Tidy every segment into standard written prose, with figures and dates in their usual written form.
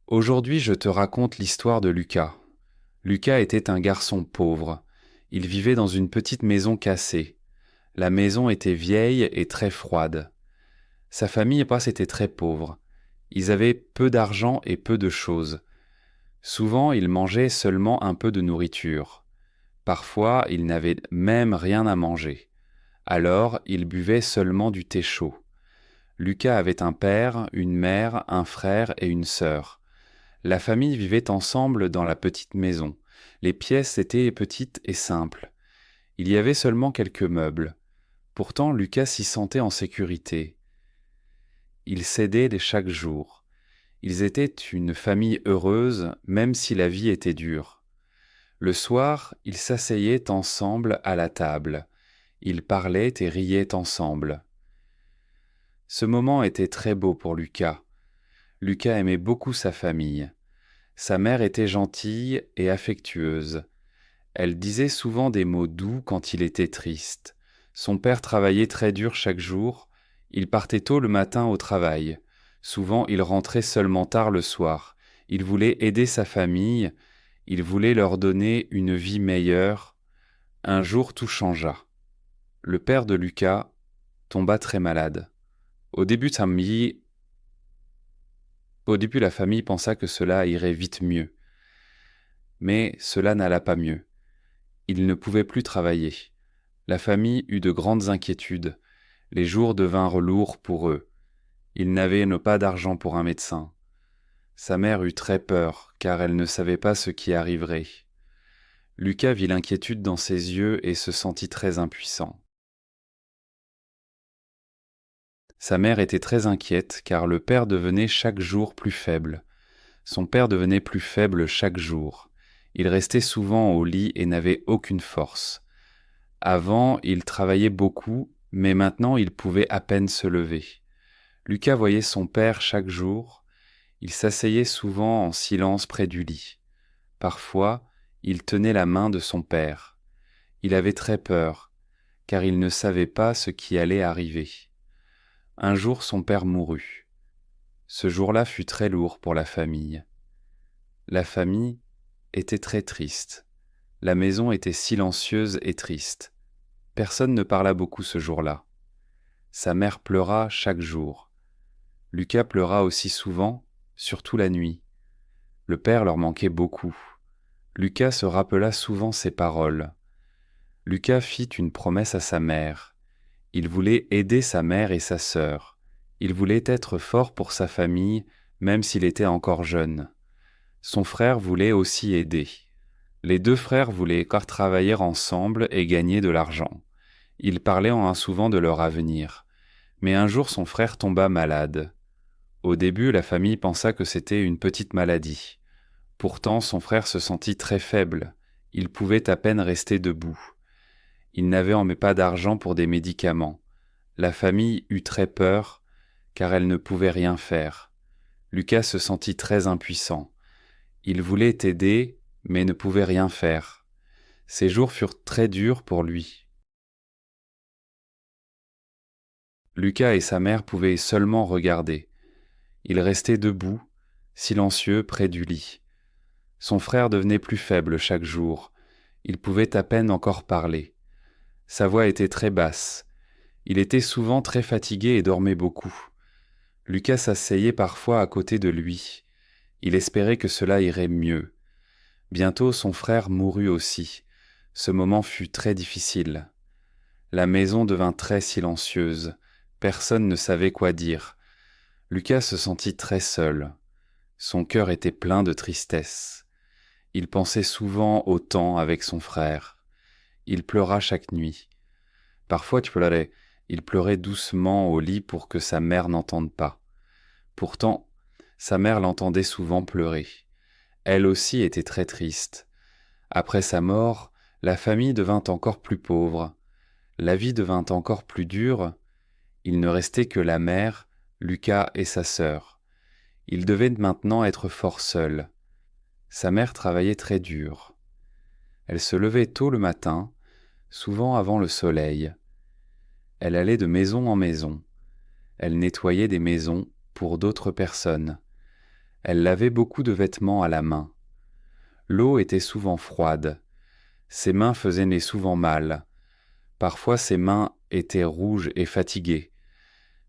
Aujourd'hui, je te raconte l'histoire de Lucas. Lucas était un garçon pauvre. Il vivait dans une petite maison cassée. La maison était vieille et très froide. Sa famille était très pauvre. Ils avaient peu d'argent et peu de choses. Souvent, ils mangeaient seulement un peu de nourriture. Parfois, ils n'avaient même rien à manger. Alors, ils buvaient seulement du thé chaud. Lucas avait un père, une mère, un frère et une sœur. La famille vivait ensemble dans la petite maison. Les pièces étaient petites et simples. Il y avait seulement quelques meubles. Pourtant, Lucas s'y sentait en sécurité. Il s'aidait chaque jour. Ils étaient une famille heureuse, même si la vie était dure. Le soir, ils s'asseyaient ensemble à la table. Ils parlaient et riaient ensemble. Ce moment était très beau pour Lucas. Lucas aimait beaucoup sa famille. Sa mère était gentille et affectueuse. Elle disait souvent des mots doux quand il était triste. Son père travaillait très dur chaque jour. Il partait tôt le matin au travail. Souvent, il rentrait seulement tard le soir. Il voulait aider sa famille. Il voulait leur donner une vie meilleure. Un jour, tout changea. Le père de Lucas tomba très malade. Au début, la famille pensa que cela irait vite mieux. Mais cela n'alla pas mieux. Ils ne pouvaient plus travailler. La famille eut de grandes inquiétudes. Les jours devinrent lourds pour eux. Ils n'avaient pas d'argent pour un médecin. Sa mère eut très peur, car elle ne savait pas ce qui arriverait. Lucas vit l'inquiétude dans ses yeux et se sentit très impuissant. Sa mère était très inquiète, car le père devenait chaque jour plus faible. Son père devenait plus faible chaque jour. Il restait souvent au lit et n'avait aucune force. Avant, il travaillait beaucoup, mais maintenant il pouvait à peine se lever. Lucas voyait son père chaque jour. Il s'asseyait souvent en silence près du lit. Parfois, il tenait la main de son père. Il avait très peur, car il ne savait pas ce qui allait arriver. Un jour, son père mourut. Ce jour-là fut très lourd pour la famille. La famille était très triste. La maison était silencieuse et triste. Personne ne parla beaucoup ce jour-là. Sa mère pleura chaque jour. Lucas pleura aussi souvent, surtout la nuit. Le père leur manquait beaucoup. Lucas se rappela souvent ses paroles. Lucas fit une promesse à sa mère. Il voulait aider sa mère et sa sœur. Il voulait être fort pour sa famille, même s'il était encore jeune. Son frère voulait aussi aider. Les deux frères voulaient travailler ensemble et gagner de l'argent. Ils parlaient souvent de leur avenir. Mais un jour son frère tomba malade. Au début, la famille pensa que c'était une petite maladie. Pourtant, son frère se sentit très faible. Il pouvait à peine rester debout. Il n'avait pas d'argent pour des médicaments. La famille eut très peur, car elle ne pouvait rien faire. Lucas se sentit très impuissant. Il voulait aider, mais ne pouvait rien faire. Ces jours furent très durs pour lui. Lucas et sa mère pouvaient seulement regarder. Il restait debout, silencieux près du lit. Son frère devenait plus faible chaque jour. Il pouvait à peine encore parler. Sa voix était très basse. Il était souvent très fatigué et dormait beaucoup. Lucas s'asseyait parfois à côté de lui. Il espérait que cela irait mieux. Bientôt son frère mourut aussi. Ce moment fut très difficile. La maison devint très silencieuse. Personne ne savait quoi dire. Lucas se sentit très seul. Son cœur était plein de tristesse. Il pensait souvent au temps avec son frère. Il pleura chaque nuit. Parfois, il pleurait doucement au lit pour que sa mère n'entende pas. Pourtant, sa mère l'entendait souvent pleurer. Elle aussi était très triste. Après sa mort, la famille devint encore plus pauvre. La vie devint encore plus dure. Il ne restait que la mère, Lucas et sa sœur. Il devait maintenant être fort seul. Sa mère travaillait très dur. Elle se levait tôt le matin, souvent avant le soleil. Elle allait de maison en maison. Elle nettoyait des maisons pour d'autres personnes. Elle lavait beaucoup de vêtements à la main. L'eau était souvent froide. Ses mains faisaient souvent mal. Parfois ses mains étaient rouges et fatiguées.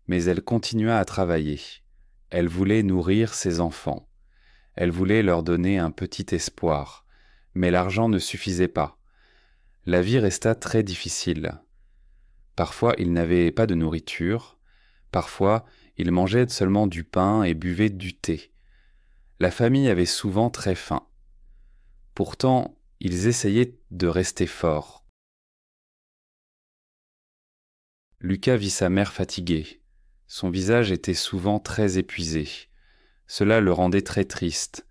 Mais elle continua à travailler. Elle voulait nourrir ses enfants. Elle voulait leur donner un petit espoir. Mais l'argent ne suffisait pas. La vie resta très difficile. Parfois ils n'avaient pas de nourriture. Parfois ils mangeaient seulement du pain et buvaient du thé. La famille avait souvent très faim. Pourtant, ils essayaient de rester forts. Lucas vit sa mère fatiguée. Son visage était souvent très épuisé. Cela le rendait très triste.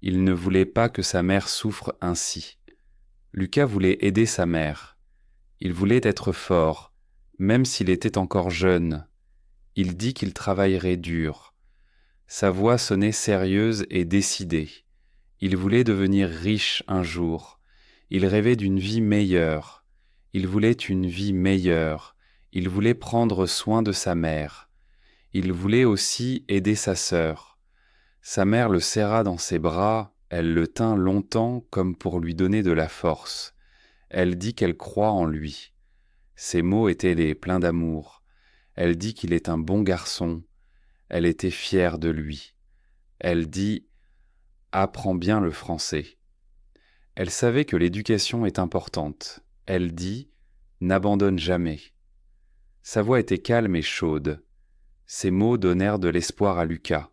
Il ne voulait pas que sa mère souffre ainsi. Lucas voulait aider sa mère. Il voulait être fort, même s'il était encore jeune. Il dit qu'il travaillerait dur. Sa voix sonnait sérieuse et décidée. Il voulait devenir riche un jour. Il rêvait d'une vie meilleure. Il voulait une vie meilleure. Il voulait prendre soin de sa mère. Il voulait aussi aider sa sœur. Sa mère le serra dans ses bras, elle le tint longtemps comme pour lui donner de la force. Elle dit qu'elle croit en lui. Ses mots étaient pleins d'amour. Elle dit qu'il est un bon garçon. Elle était fière de lui. Elle dit « Apprends bien le français ». Elle savait que l'éducation est importante. Elle dit « N'abandonne jamais ». Sa voix était calme et chaude. Ces mots donnèrent de l'espoir à Lucas.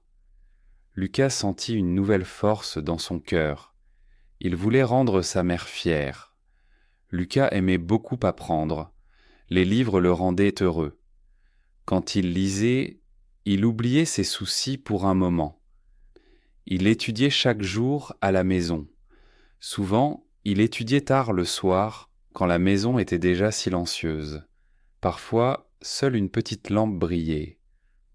Lucas sentit une nouvelle force dans son cœur. Il voulait rendre sa mère fière. Lucas aimait beaucoup apprendre. Les livres le rendaient heureux. Quand il lisait, il oubliait ses soucis pour un moment. Il étudiait chaque jour à la maison. Souvent, il étudiait tard le soir, quand la maison était déjà silencieuse. Parfois, seule une petite lampe brillait.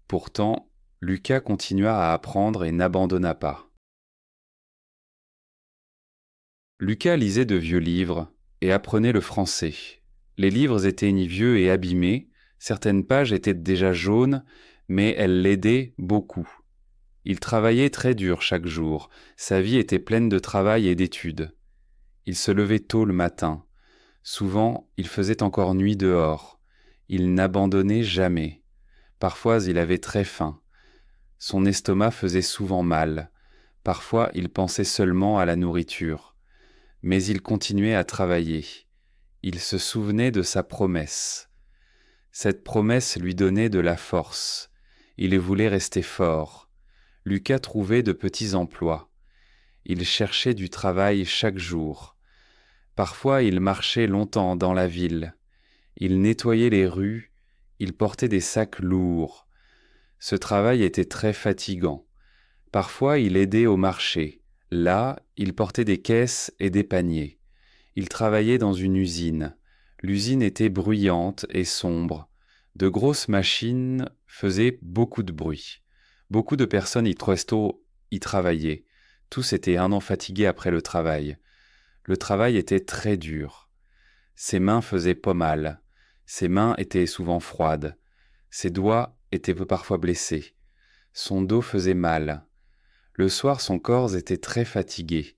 Pourtant, Lucas continua à apprendre et n'abandonna pas. Lucas lisait de vieux livres et apprenait le français. Les livres étaient vieux et abîmés, certaines pages étaient déjà jaunes, mais elles l'aidaient beaucoup. Il travaillait très dur chaque jour, sa vie était pleine de travail et d'études. Il se levait tôt le matin. Souvent, il faisait encore nuit dehors. Il n'abandonnait jamais. Parfois, il avait très faim. Son estomac faisait souvent mal. Parfois, il pensait seulement à la nourriture. Mais il continuait à travailler. Il se souvenait de sa promesse. Cette promesse lui donnait de la force. Il voulait rester fort. Lucas trouvait de petits emplois. Il cherchait du travail chaque jour. Parfois, il marchait longtemps dans la ville. Il nettoyait les rues. Il portait des sacs lourds. Ce travail était très fatigant. Parfois, il aidait au marché. Là, il portait des caisses et des paniers. Il travaillait dans une usine. L'usine était bruyante et sombre. De grosses machines faisaient beaucoup de bruit. Beaucoup de personnes y travaillaient. Tous étaient un an fatigués après le travail. Le travail était très dur. Ses mains faisaient pas mal. Ses mains étaient souvent froides. Ses doigts étaient parfois blessés. Son dos faisait mal. Le soir, son corps était très fatigué,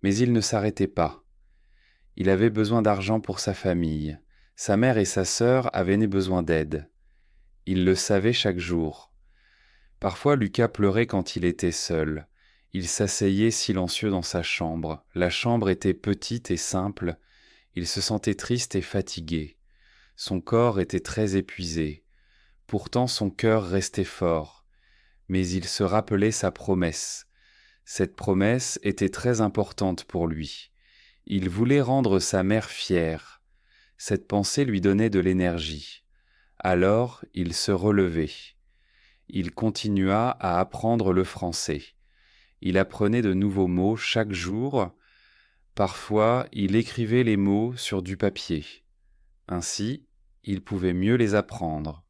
mais il ne s'arrêtait pas. Il avait besoin d'argent pour sa famille. Sa mère et sa sœur avaient besoin d'aide. Il le savait chaque jour. Parfois, Lucas pleurait quand il était seul. Il s'asseyait silencieux dans sa chambre. La chambre était petite et simple. Il se sentait triste et fatigué. Son corps était très épuisé. Pourtant, son cœur restait fort. Mais il se rappelait sa promesse. Cette promesse était très importante pour lui. Il voulait rendre sa mère fière. Cette pensée lui donnait de l'énergie. Alors, il se relevait. Il continua à apprendre le français. Il apprenait de nouveaux mots chaque jour. Parfois, il écrivait les mots sur du papier. Ainsi, il pouvait mieux les apprendre.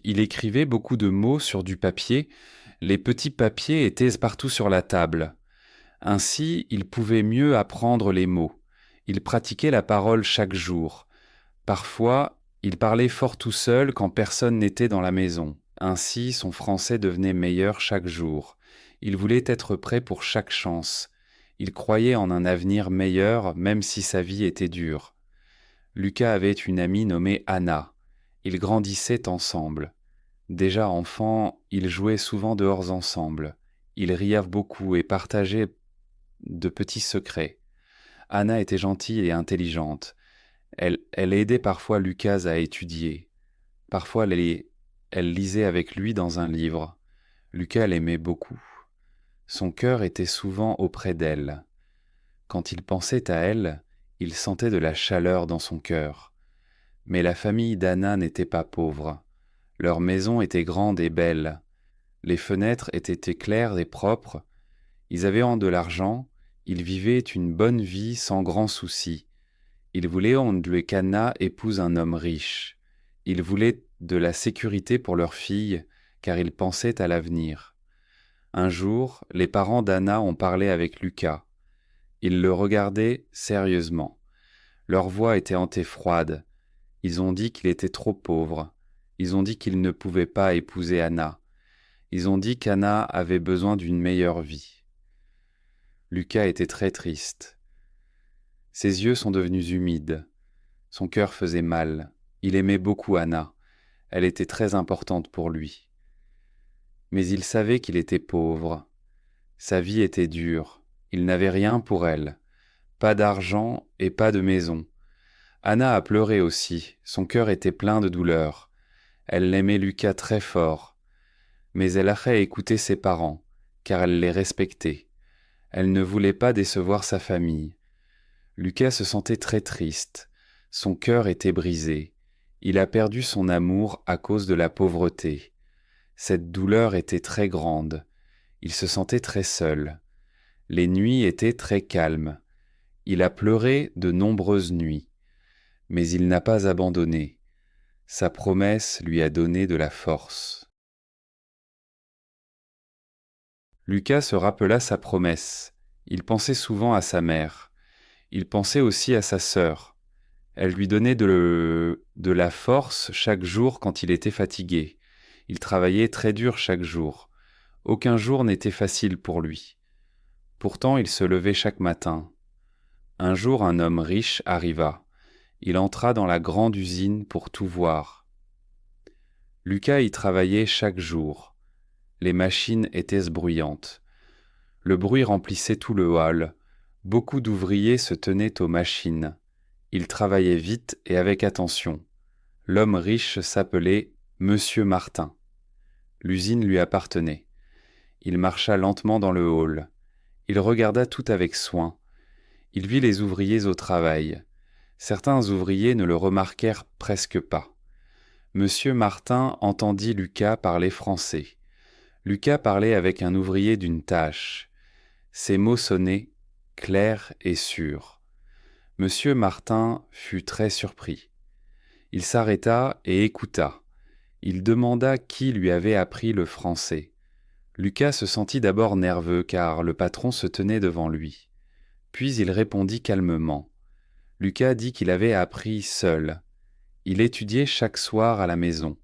Il écrivait beaucoup de mots sur du papier. Les petits papiers étaient partout sur la table. Ainsi, il pouvait mieux apprendre les mots. Il pratiquait la parole chaque jour. Parfois, il parlait fort tout seul quand personne n'était dans la maison. Ainsi, son français devenait meilleur chaque jour. Il voulait être prêt pour chaque chance. Il croyait en un avenir meilleur, même si sa vie était dure. Lucas avait une amie nommée Anna. Ils grandissaient ensemble. Déjà enfant, ils jouaient souvent dehors ensemble. Ils riaient beaucoup et partageaient de petits secrets. Anna était gentille et intelligente. Elle aidait parfois Lucas à étudier. Parfois, elle lisait avec lui dans un livre. Lucas l'aimait beaucoup. Son cœur était souvent auprès d'elle. Quand il pensait à elle, il sentait de la chaleur dans son cœur. Mais la famille d'Anna n'était pas pauvre. Leur maison était grande et belle. Les fenêtres étaient claires et propres. Ils avaient de l'argent. Ils vivaient une bonne vie sans grands soucis. Ils voulaient qu'Anna épouse un homme riche. Ils voulaient de la sécurité pour leur fille, car ils pensaient à l'avenir. Un jour, les parents d'Anna ont parlé avec Lucas. Ils le regardaient sérieusement. Leur voix était froide. Ils ont dit qu'il était trop pauvre. Ils ont dit qu'il ne pouvait pas épouser Anna. Ils ont dit qu'Anna avait besoin d'une meilleure vie. Lucas était très triste. Ses yeux sont devenus humides. Son cœur faisait mal. Il aimait beaucoup Anna. Elle était très importante pour lui. Mais il savait qu'il était pauvre. Sa vie était dure. Il n'avait rien pour elle. Pas d'argent et pas de maison. Anna a pleuré aussi. Son cœur était plein de douleur. Elle aimait Lucas très fort. Mais elle a fait écouter ses parents, car elle les respectait. Elle ne voulait pas décevoir sa famille. Lucas se sentait très triste. Son cœur était brisé. Il a perdu son amour à cause de la pauvreté. Cette douleur était très grande. Il se sentait très seul. Les nuits étaient très calmes. Il a pleuré de nombreuses nuits. Mais il n'a pas abandonné. Sa promesse lui a donné de la force. Lucas se rappela sa promesse. Il pensait souvent à sa mère. Il pensait aussi à sa sœur. Elle lui donnait de la force chaque jour quand il était fatigué. Il travaillait très dur chaque jour. Aucun jour n'était facile pour lui. Pourtant, il se levait chaque matin. Un jour, un homme riche arriva. Il entra dans la grande usine pour tout voir. Lucas y travaillait chaque jour. Les machines étaient bruyantes. Le bruit remplissait tout le hall. Beaucoup d'ouvriers se tenaient aux machines. Ils travaillaient vite et avec attention. L'homme riche s'appelait Monsieur Martin. L'usine lui appartenait. Il marcha lentement dans le hall. Il regarda tout avec soin. Il vit les ouvriers au travail. Certains ouvriers ne le remarquèrent presque pas. Monsieur Martin entendit Lucas parler français. Lucas parlait avec un ouvrier d'une tâche. Ses mots sonnaient clairs et sûrs. Monsieur Martin fut très surpris. Il s'arrêta et écouta. Il demanda qui lui avait appris le français. Lucas se sentit d'abord nerveux car le patron se tenait devant lui. Puis il répondit calmement. Lucas dit qu'il avait appris seul. Il étudiait chaque soir à la maison.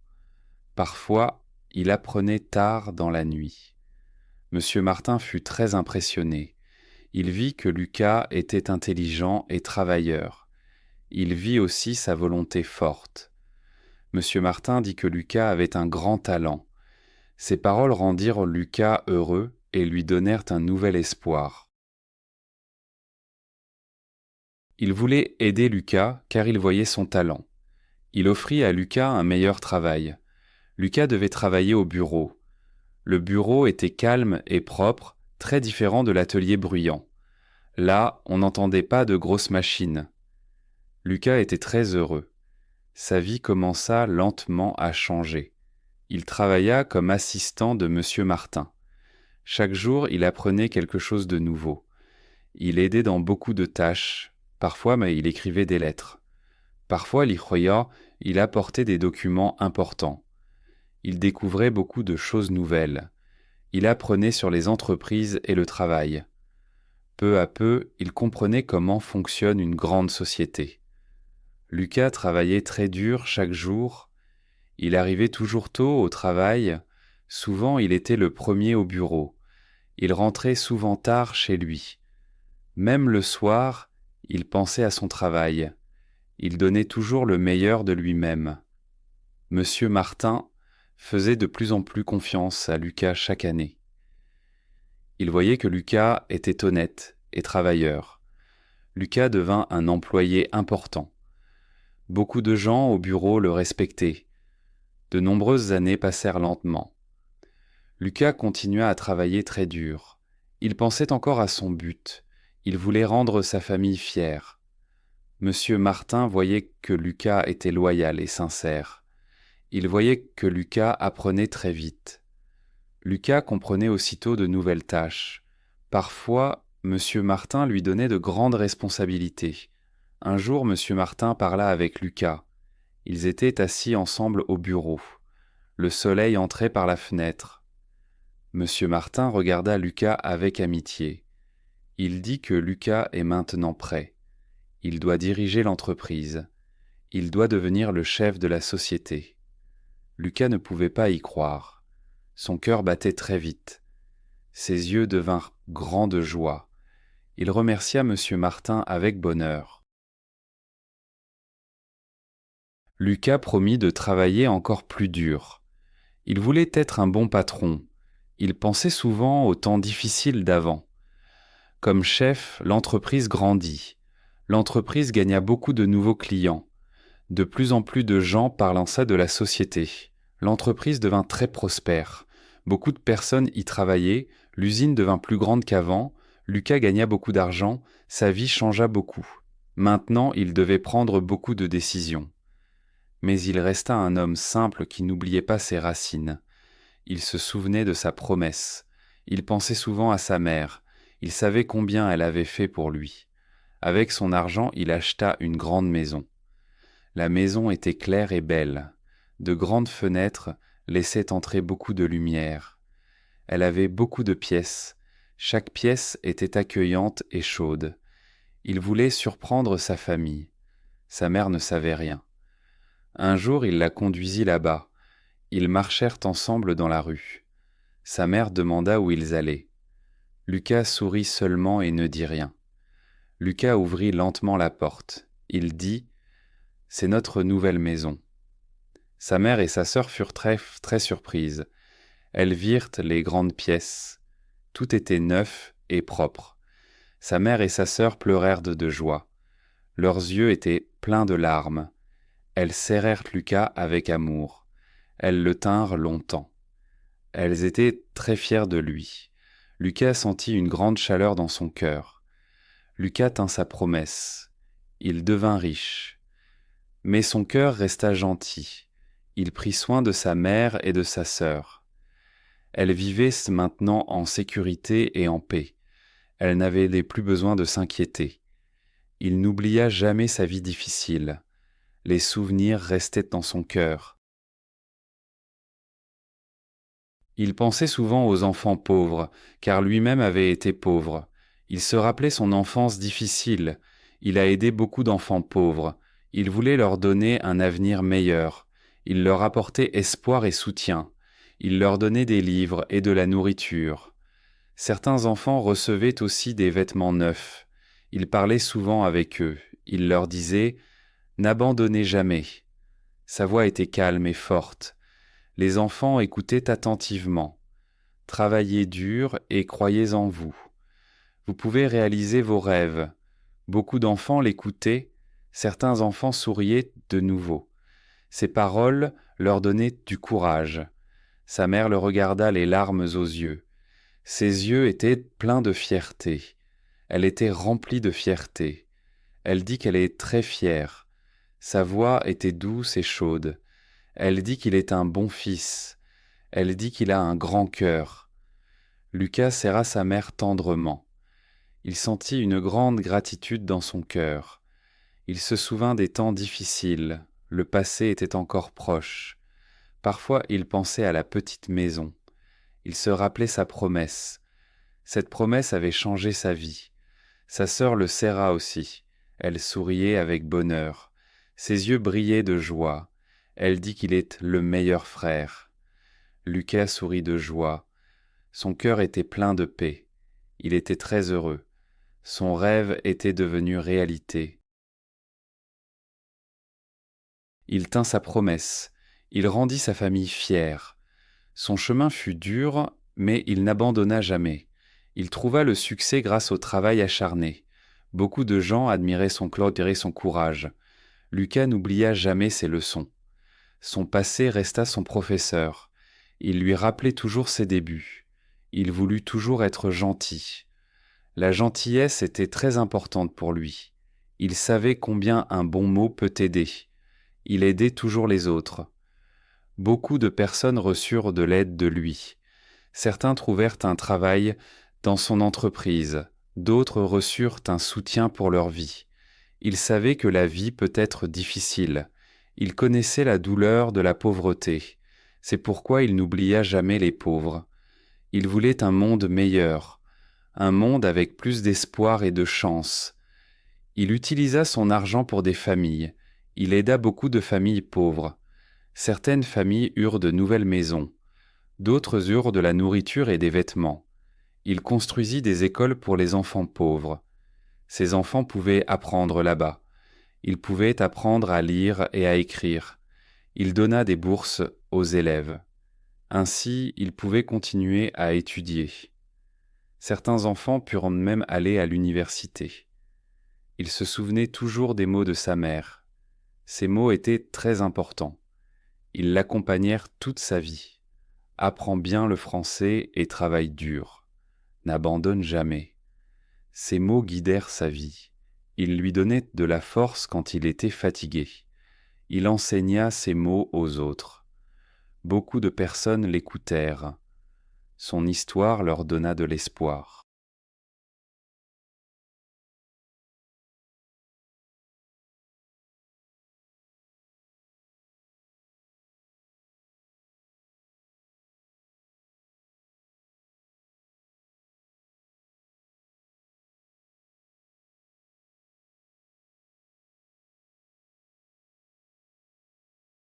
Parfois, il apprenait tard dans la nuit. Monsieur Martin fut très impressionné. Il vit que Lucas était intelligent et travailleur. Il vit aussi sa volonté forte. Monsieur Martin dit que Lucas avait un grand talent. Ces paroles rendirent Lucas heureux et lui donnèrent un nouvel espoir. Il voulait aider Lucas car il voyait son talent. Il offrit à Lucas un meilleur travail. Lucas devait travailler au bureau. Le bureau était calme et propre, très différent de l'atelier bruyant. Là, on n'entendait pas de grosses machines. Lucas était très heureux. Sa vie commença lentement à changer. Il travailla comme assistant de Monsieur Martin. Chaque jour, il apprenait quelque chose de nouveau. Il aidait dans beaucoup de tâches. Parfois, mais il écrivait des lettres. Parfois, il apportait des documents importants. Il découvrait beaucoup de choses nouvelles. Il apprenait sur les entreprises et le travail. Peu à peu, il comprenait comment fonctionne une grande société. Lucas travaillait très dur chaque jour. Il arrivait toujours tôt au travail, souvent il était le premier au bureau. Il rentrait souvent tard chez lui. Même le soir, il pensait à son travail. Il donnait toujours le meilleur de lui-même. Monsieur Martin faisait de plus en plus confiance à Lucas chaque année. Il voyait que Lucas était honnête et travailleur. Lucas devint un employé important. Beaucoup de gens au bureau le respectaient. De nombreuses années passèrent lentement. Lucas continua à travailler très dur. Il pensait encore à son but. Il voulait rendre sa famille fière. Monsieur Martin voyait que Lucas était loyal et sincère. Il voyait que Lucas apprenait très vite. Lucas comprenait aussitôt de nouvelles tâches. Parfois, Monsieur Martin lui donnait de grandes responsabilités. Un jour, Monsieur Martin parla avec Lucas. Ils étaient assis ensemble au bureau. Le soleil entrait par la fenêtre. Monsieur Martin regarda Lucas avec amitié. Il dit que Lucas est maintenant prêt. Il doit diriger l'entreprise. Il doit devenir le chef de la société. Lucas ne pouvait pas y croire. Son cœur battait très vite. Ses yeux devinrent grands de joie. Il remercia Monsieur Martin avec bonheur. Lucas promit de travailler encore plus dur. Il voulait être un bon patron. Il pensait souvent aux temps difficiles d'avant. Comme chef, l'entreprise grandit. L'entreprise gagna beaucoup de nouveaux clients. De plus en plus de gens parlançaient de la société. L'entreprise devint très prospère. Beaucoup de personnes y travaillaient, l'usine devint plus grande qu'avant, Lucas gagna beaucoup d'argent, sa vie changea beaucoup. Maintenant, il devait prendre beaucoup de décisions. Mais il resta un homme simple qui n'oubliait pas ses racines. Il se souvenait de sa promesse. Il pensait souvent à sa mère. Il savait combien elle avait fait pour lui. Avec son argent, il acheta une grande maison. La maison était claire et belle. De grandes fenêtres laissaient entrer beaucoup de lumière. Elle avait beaucoup de pièces. Chaque pièce était accueillante et chaude. Il voulait surprendre sa famille. Sa mère ne savait rien. Un jour, il la conduisit là-bas. Ils marchèrent ensemble dans la rue. Sa mère demanda où ils allaient. Lucas sourit seulement et ne dit rien. Lucas ouvrit lentement la porte. Il dit « C'est notre nouvelle maison ». Sa mère et sa sœur furent très surprises. Elles virent les grandes pièces. Tout était neuf et propre. Sa mère et sa sœur pleurèrent de joie. Leurs yeux étaient pleins de larmes. Elles serrèrent Lucas avec amour. Elles le tinrent longtemps. Elles étaient très fières de lui. Lucas sentit une grande chaleur dans son cœur. Lucas tint sa promesse. Il devint riche. Mais son cœur resta gentil. Il prit soin de sa mère et de sa sœur. Elles vivaient maintenant en sécurité et en paix. Elle n'avait plus besoin de s'inquiéter. Il n'oublia jamais sa vie difficile. Les souvenirs restaient dans son cœur. Il pensait souvent aux enfants pauvres, car lui-même avait été pauvre. Il se rappelait son enfance difficile. Il a aidé beaucoup d'enfants pauvres. Il voulait leur donner un avenir meilleur. Il leur apportait espoir et soutien. Il leur donnait des livres et de la nourriture. Certains enfants recevaient aussi des vêtements neufs. Il parlait souvent avec eux. Il leur disait « N'abandonnez jamais ». Sa voix était calme et forte. Les enfants écoutaient attentivement. Travaillez dur et croyez en vous. Vous pouvez réaliser vos rêves. Beaucoup d'enfants l'écoutaient. Certains enfants souriaient de nouveau. Ses paroles leur donnaient du courage. Sa mère le regarda les larmes aux yeux. Ses yeux étaient pleins de fierté. Elle était remplie de fierté. Elle dit qu'elle est très fière. Sa voix était douce et chaude. Elle dit qu'il est un bon fils. Elle dit qu'il a un grand cœur. Lucas serra sa mère tendrement. Il sentit une grande gratitude dans son cœur. Il se souvint des temps difficiles. Le passé était encore proche. Parfois, il pensait à la petite maison. Il se rappelait sa promesse. Cette promesse avait changé sa vie. Sa sœur le serra aussi. Elle souriait avec bonheur. Ses yeux brillaient de joie. Elle dit qu'il est le meilleur frère. Lucas sourit de joie. Son cœur était plein de paix. Il était très heureux. Son rêve était devenu réalité. Il tint sa promesse. Il rendit sa famille fière. Son chemin fut dur, mais il n'abandonna jamais. Il trouva le succès grâce au travail acharné. Beaucoup de gens admiraient son et son courage. Lucas n'oublia jamais ses leçons. Son passé resta son professeur. Il lui rappelait toujours ses débuts. Il voulut toujours être gentil. La gentillesse était très importante pour lui. Il savait combien un bon mot peut aider. Il aidait toujours les autres. Beaucoup de personnes reçurent de l'aide de lui. Certains trouvèrent un travail dans son entreprise, d'autres reçurent un soutien pour leur vie. Il savait que la vie peut être difficile. Il connaissait la douleur de la pauvreté. C'est pourquoi il n'oublia jamais les pauvres. Il voulait un monde meilleur, un monde avec plus d'espoir et de chance. Il utilisa son argent pour des familles. Il aida beaucoup de familles pauvres. Certaines familles eurent de nouvelles maisons. D'autres eurent de la nourriture et des vêtements. Il construisit des écoles pour les enfants pauvres. Ces enfants pouvaient apprendre là-bas. Ils pouvaient apprendre à lire et à écrire. Il donna des bourses aux élèves. Ainsi, ils pouvaient continuer à étudier. Certains enfants purent même aller à l'université. Il se souvenait toujours des mots de sa mère. Ces mots étaient très importants. Ils l'accompagnèrent toute sa vie. Apprends bien le français et travaille dur. N'abandonne jamais. Ces mots guidèrent sa vie. Ils lui donnaient de la force quand il était fatigué. Il enseigna ces mots aux autres. Beaucoup de personnes l'écoutèrent. Son histoire leur donna de l'espoir.